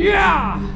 Yeah!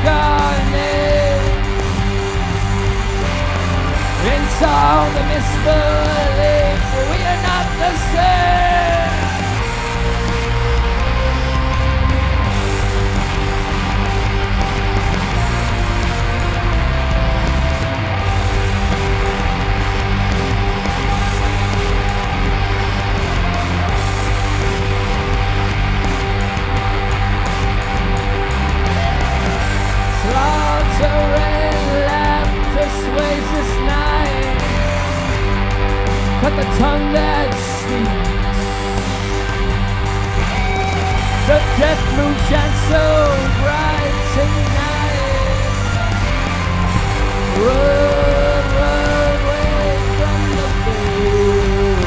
reincarnate in song of misbelief. We are not the same. Slaughtering laughter sways this night. Cut the tongue that speaks. The death moon shines so bright tonight. Run, run away from the field.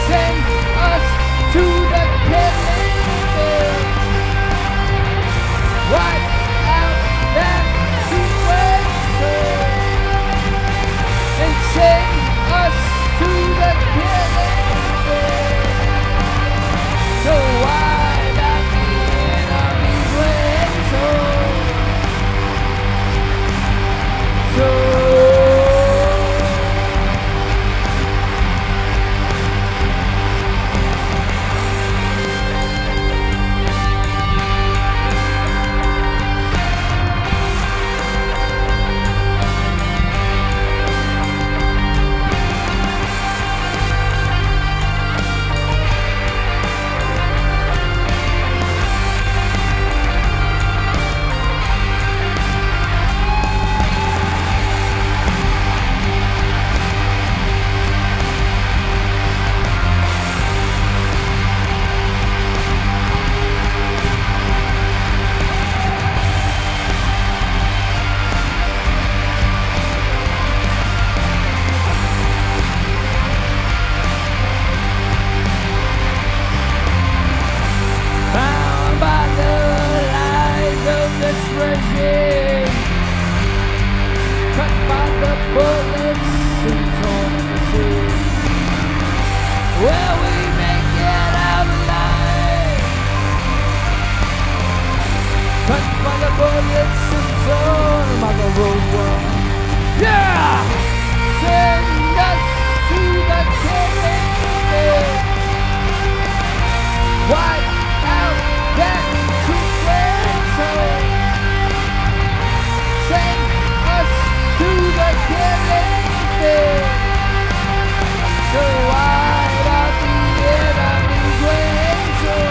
Send us to the killing field. Wipe out that sequencer and send us to the killing field. So wipe out the enemy's window. Bound by the lies of this regime, cut by the bullets and torn in the sea. Will we make it out alive? Cut by the bullets and torn by the roadworm. Yeah! Send us to the killing field. Wipe out that sequencer. Send us to the killing field. So wipe out the enemy's window.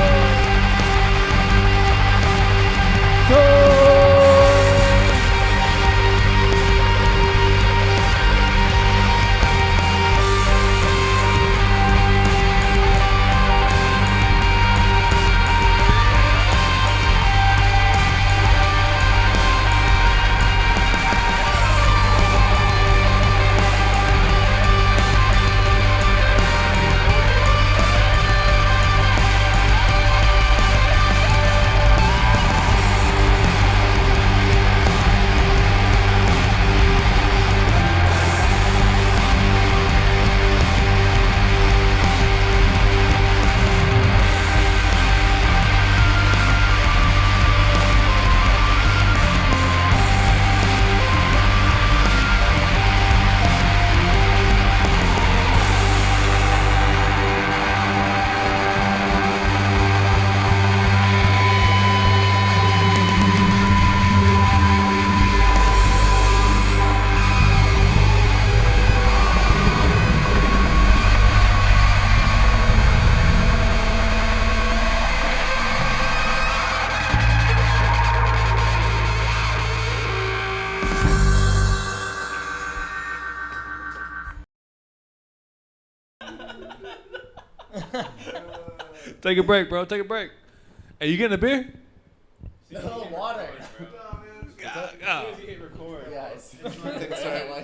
Take a break, bro. Take a break. Hey, you getting a beer? No, water.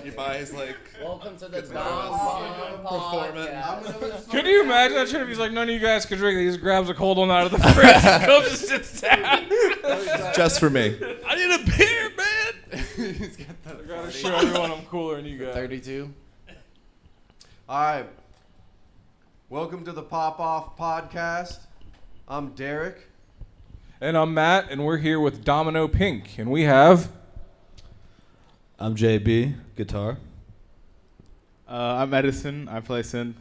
He buys like Welcome to the performance. Can you imagine that shit if he's like, none of you guys can drink? He just grabs a cold one out of the fridge and comes and sits down. Just for me. I need a beer, man. He's got the I gotta show everyone I'm cooler than you guys. 32. All right. Welcome to the Pop Off Podcast. I'm Derek. And I'm Matt, and we're here with Domino Pink, and we have... I'm JB, guitar. I'm Edison. I play synth.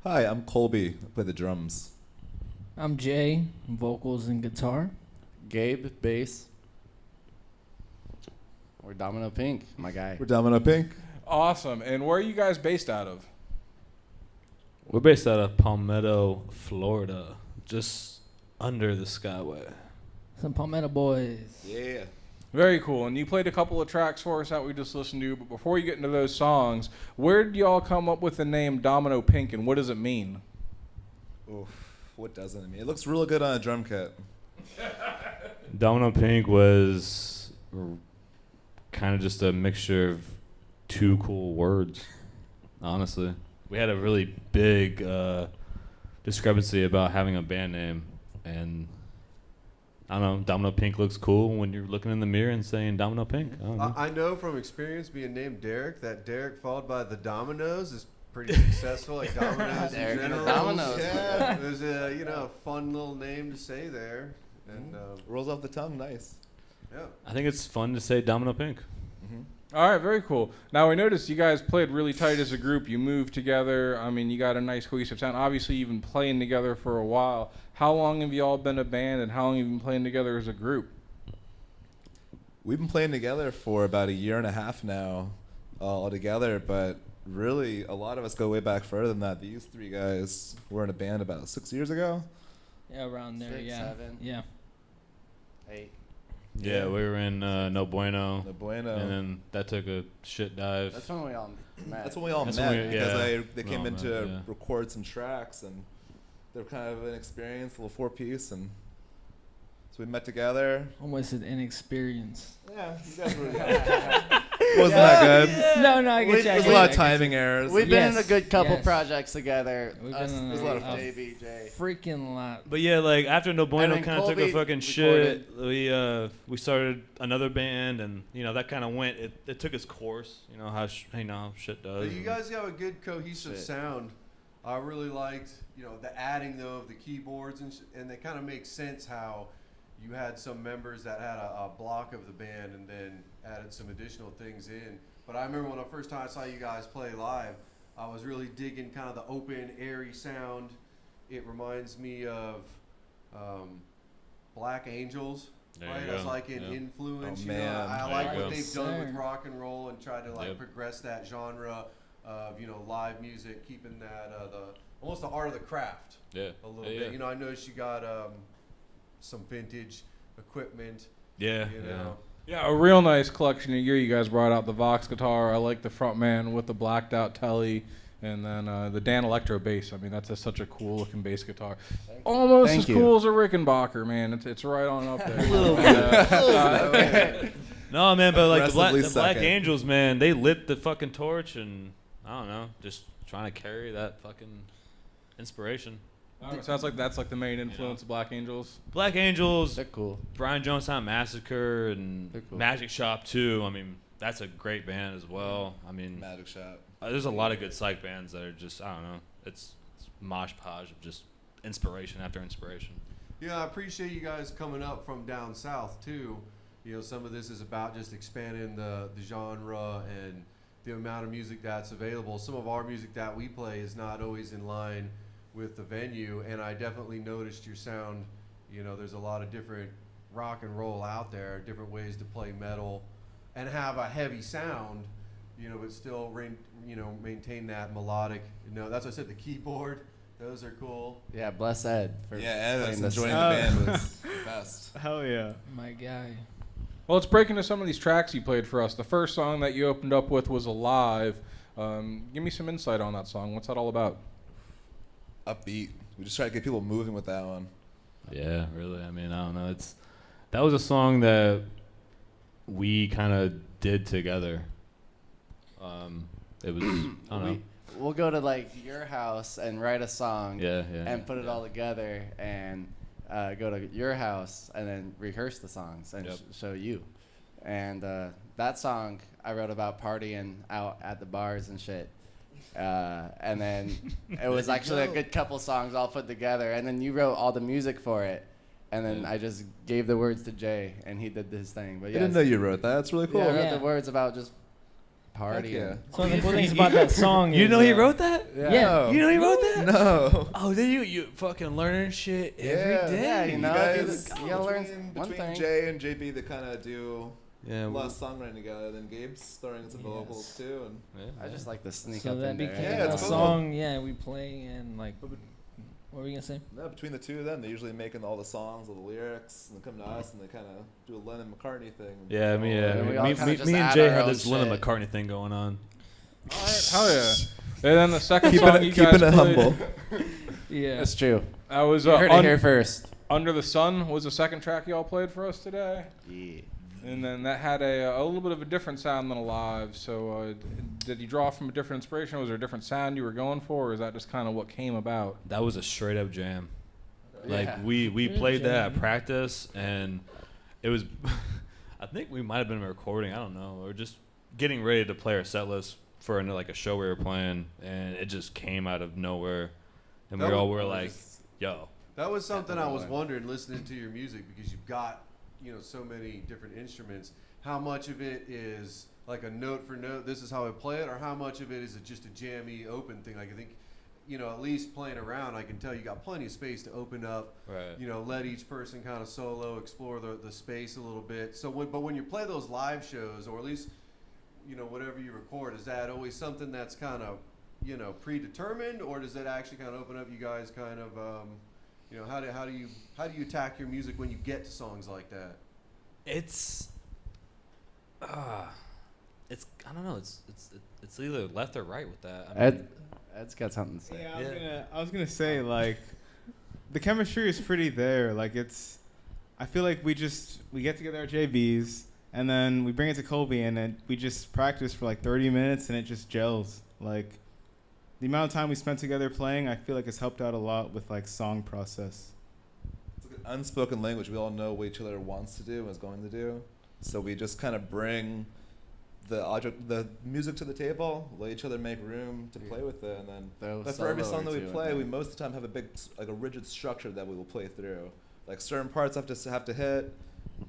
Hi, I'm Colby. I play the drums. I'm Jay, vocals and guitar. Gabe, bass. Or Domino Pink, my guy. We're Domino Pink. Awesome. And where are you guys based out of? We're based out of Palmetto, Florida, just under the Skyway. Some Palmetto boys. Yeah. Very cool. And you played a couple of tracks for us that we just listened to. But before you get into those songs, where did y'all come up with the name Domino Pink, and what does it mean? Oof, what doesn't it mean? It looks real good on a drum kit. Domino Pink was kind of just a mixture of two cool words, honestly. We had a really big discrepancy about having a band name, and I don't know, Domino Pink looks cool when you're looking in the mirror and saying Domino Pink. I don't know. I know from experience being named Derek that Derek followed by the Dominoes is pretty successful, like Dominoes in Derek and the general. Dominoes. Yeah, it was a fun little name to say there, and Rolls off the tongue, nice. yeah. I think it's fun to say Domino Pink. All right, very cool. Now, we noticed you guys played really tight as a group. You moved together. I mean, you got a nice cohesive sound. Obviously, you've been playing together for a while. How long have you all been a band, and how long have you been playing together as a group? We've been playing together for about a year and a half now, all together, but really, a lot of us go way back further than that. These three guys were in a band about 6 years ago. Yeah, around there, 6, yeah. 7. Yeah. 8. Yeah, we were in No Bueno, The Bueno. and then that took a shit dive. That's when we all met. That's when we all That's met when we- because yeah. they We came all in met, to yeah. record some tracks, and they're kind of an experience, a little four-piece, and so we met together. Almost an inexperience. Yeah, you guys were. Wasn't that good? No, I get you. There's a lot of timing errors. We've been in a Yes, good couple yes. projects together. We've Us been in three, a lot of fun. JBJ. Freaking lot. But yeah, like after No Bueno then kind of took a Colby fucking recorded. shit, we started another band, and that kind of went. It took its course. You know how shit does. But you guys have a good cohesive Shit. sound. I really liked, the adding though of the keyboards and they kind of make sense how you had some members that had a block of the band and then added some additional things in. But I remember when the first time I saw you guys play live, I was really digging kind of the open, airy sound. It reminds me of Black Angels, There you right? go. As like an Yeah. influence. Oh, man. I There like you what go. they've done with Sir. rock and roll and tried to Yep. progress that genre of live music, keeping that almost the art of the craft Yeah. a little Yeah, bit. I noticed you got some vintage equipment. Yeah. You know. Yeah, a real nice collection of gear. You guys brought out the Vox guitar. I like the front man with the blacked out telly. And then the Dan Electro bass. I mean, that's such a cool looking bass guitar. Almost Thank as you. cool as a Rickenbacker, man. It's right on up there. No, man, but like the Aggressively Black second. Angels, man, they lit the fucking torch, and I don't know, just trying to carry that fucking inspiration. Sounds like that's like the main influence of Black Angels. Black Angels, They're cool. Brian Jonestown Massacre, and They're cool. Magic Shop too. I mean, that's a great band as well. I mean, Magic Shop. there's a lot of good psych bands that are just, I don't know, it's mosh podge of just inspiration after inspiration. Yeah, I appreciate you guys coming up from down south too. Some of this is about just expanding the genre and the amount of music that's available. Some of our music that we play is not always in line with the venue, and I definitely noticed your sound. There's a lot of different rock and roll out there, different ways to play metal and have a heavy sound, but still maintain that melodic. That's why I said the keyboard. Those are cool. Yeah, bless Ed for Yeah, and playing this. enjoying the band was the best. Hell yeah. My guy. Well, let's break into some of these tracks you played for us. The first song that you opened up with was Alive. Give me some insight on that song. What's that all about? Upbeat. We just try to get people moving with that one. Yeah, really. I mean, I don't know. That was a song that we kind of did together. It was, I don't know. We'll go to like your house and write a song Yeah. and put it all together and go to your house and then rehearse the songs and Yep. show you. And that song I wrote about partying out at the bars and shit. And then it was actually a good couple songs all put together. And then you wrote all the music for it. And then I just gave the words to Jay, and he did his thing. But I yeah, didn't know you wrote that. That's really cool. Yeah, I wrote Yeah. the words about just Heck partying. yeah. So the cool things about that song You is, know he wrote that? Yeah. You know he wrote that? No. Oh, then you fucking learning shit every day. Yeah, you know, guys, you gotta learn one between thing. Jay and JB, they kind of do Yeah, a lot of songwriting together. Then Gabe's throwing in some vocals too, and I just like to sneak So up that in there. became Yeah, a it's cool. song. Yeah, we play and like. What were you gonna say? no, between the two of them, they're usually making all the songs, all the lyrics, and they come to us and they kind of do a Lennon McCartney thing. Yeah, me, And we all me, kinda me, just me and add Jay our had own this Lennon shit. McCartney thing going on. All right, hell yeah. And then the second Keeping song it, you guys keeping it played, humble. Yeah. That's true. that was You heard it here first. Under the Sun was the second track y'all played for us today. Yeah. And then that had a little bit of a different sound than Alive. So did you draw from a different inspiration? Was there a different sound you were going for, or is that just kind of what came about? That was a straight up jam. Like Yeah. we Yeah, played that jam. at practice, and it was I think we might have been recording, I don't know, or just getting ready to play our set list for like a show we were playing, and it just came out of nowhere, and we That all was- were like, yo. That was something I was Yeah. wondering listening to your music, because you've got, you know, so many different instruments. How much of it is like a note for note, this is how I play it, or how much of it is just a jammy open thing? Like I think, you know, at least playing around, I can tell you got plenty of space to open up. Right. You know, let each person kind of solo, explore the space a little bit. So, when you play those live shows, or at least, you know, whatever you record, is that always something that's kind of, you know, predetermined, or does it actually kind of open up you guys kind of, you know, how do you attack your music when you get to songs like that? It's I don't know, it's either left or right with that. I mean, Ed's got something to say. Yeah, I was gonna say like, the chemistry is pretty there. Like I feel like we get together at JB's and then we bring it to Colby and then we just practice for like 30 minutes and it just gels. Like the amount of time we spent together playing, I feel like it's helped out a lot with like song process. It's like an unspoken language. We all know what each other wants to do and is going to do. So we just kind of bring the music to the table, let each other make room to play with it, and then but for every song that we play, we most of the time have a big, like a rigid structure that we will play through. Like certain parts have to hit,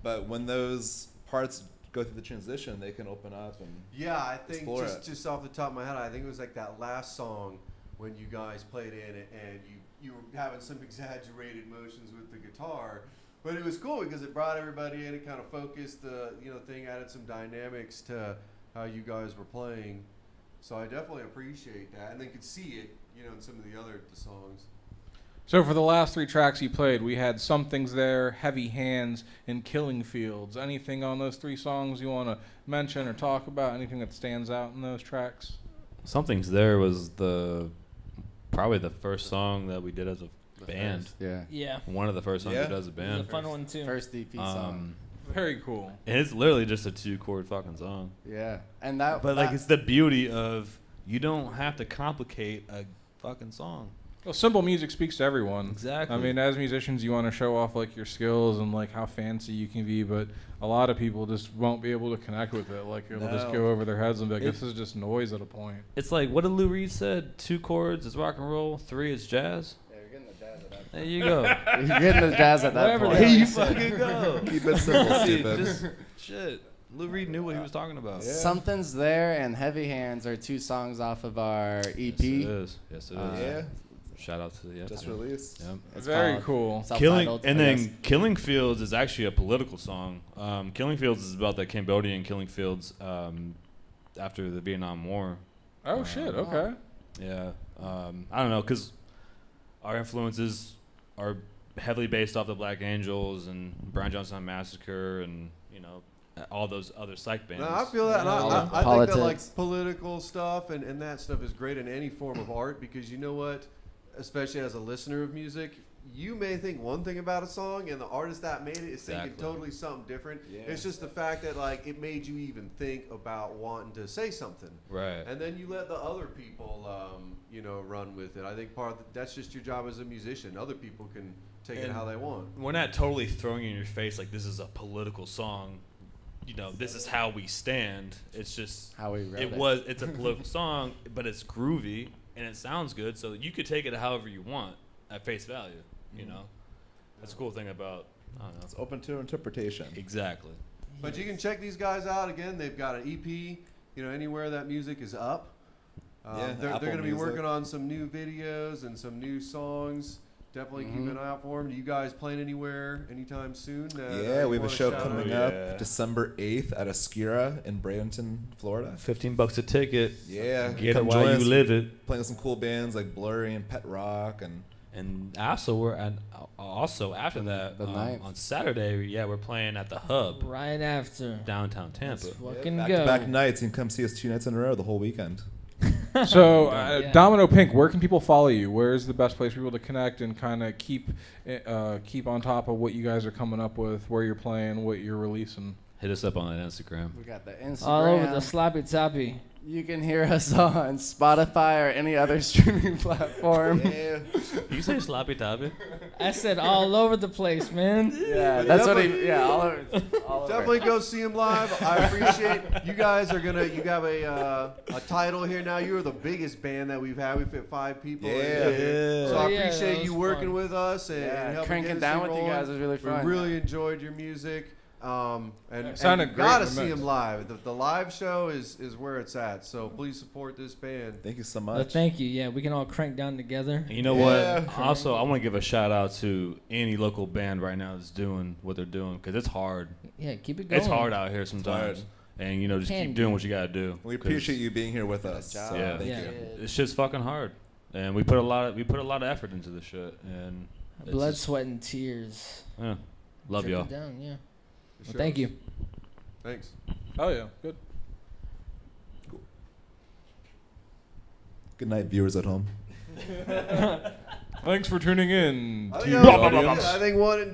but when those parts go through the transition, they can open up and Yeah, I think explore it. just off the top of my head, I think it was like that last song when you guys played in it and you were having some exaggerated motions with the guitar, but it was cool because it brought everybody in. It kind of focused the thing, added some dynamics to how you guys were playing. So I definitely appreciate that, and then could see it, in some of the songs. So for the last three tracks you played, we had Some Things There, Heavy Hands, and Killing Fields. Anything on those three songs you want to mention or talk about? Anything that stands out in those tracks? Something's There was probably the first song that we did as a band. Yeah. One of the first songs we did as a It band. was a fun one too. First EP song. Very cool. And it's literally just a 2-chord fucking song. Yeah, and that. But like, it's the beauty of you don't have to complicate a fucking song. Well, simple music speaks to everyone. Exactly. I mean, as musicians, you want to show off like your skills and like how fancy you can be, but a lot of people just won't be able to connect with it. Like it'll just No. go over their heads and be like, "This is just noise at a point." It's like, what did Lou Reed said? 2 chords is rock and roll, 3 is jazz. Yeah, you're getting the jazz at that. There you go. You're getting the jazz at that Whatever point. the hell There you you said. fucking go. keep it simple, stupid. Just shit. Lou Reed knew what he was talking about. Something's There and Heavy Hands are 2 songs off of our EP. Yes, it is. Yes, it is. Yeah, Shout out to just yeah. released. Yep. It's Very called cool. Self-titled, I guess. Killing Fields is actually a political song. Killing Fields is about the Cambodian killing fields after the Vietnam War. Oh shit! Okay. Yeah. I don't know, because our influences are heavily based off the Black Angels and Brian Johnson Massacre and, all those other psych bands. No, I feel that, and I think that Politics. like political stuff and that stuff is great in any form of art, because you know what, especially as a listener of music, you may think one thing about a song and the artist that made it is thinking Exactly. totally something different. Yeah. It's just the fact that like it made you even think about wanting to say something, Right. and then you let the other people, run with it. I think that's just your job as a musician. Other people can take it And how they want. We're not totally throwing in your face like this is a political song. This is how we stand. It's just How we wrote it. It's a political song, but it's groovy and it sounds good. So you could take it however you want at face value. That's a cool thing about, I don't know. It's open to interpretation. Exactly. But you can check these guys out again. They've got an EP. Anywhere that music is up. Yeah, they're Apple going to be Music. working on some new videos and some new songs. Definitely keep an eye out for them. Do you guys playing anywhere anytime soon? Yeah, we have a show coming out? up Yeah. December 8th at Askira in Bradenton, Florida. $15 a ticket. Yeah, Get it come while join you us. live it. Playing with some cool bands like Blurry and Pet Rock And also after that, The 9th. on Saturday, we're playing at the Hub, Right after. downtown Tampa. Let's fucking go. back-to-back nights. You can come see us 2 nights in a row the whole weekend. So, Yeah. Domino Pink, where can people follow you? Where is the best place for people to connect and kind of keep on top of what you guys are coming up with, where you're playing, what you're releasing? Hit us up on that Instagram. We got the Instagram. All over the sloppy toppy. You can hear us on Spotify or any other streaming platform. You say sloppy toppy? I said all over the place, man. Yeah, that's what he. Yeah, all over. All Definitely go see him live. I appreciate you guys are gonna. You have a title here now. You are the biggest band that we've had. We fit 5 people. in here. So Oh, I yeah, appreciate that you was working fun. with us and helping cranking get down this with thing you guys rolling. was really fun. We really enjoyed your music. And sounded you great gotta in the see mix. him live. The live show is where it's at. So please support this band. Thank you so But much. thank you. Yeah, we can all crank down together. And you know what? Also, I want to give a shout out to any local band right now that's doing what they're doing because it's hard. Yeah, keep it going. It's hard out here sometimes. hard. And, just Can keep be. doing what you got to do. We 'cause appreciate you being here with us. job. So Yeah. thank Yeah. you. This shit's fucking hard. And we put a lot of effort into this shit. And it's Blood, just- sweat, and tears. yeah. Love y'all. Trickle down, yeah. It Well, thank shows. you. Thanks. Oh, yeah. Good. Good night, viewers at home. Thanks for tuning in. I to think, the audience. I think one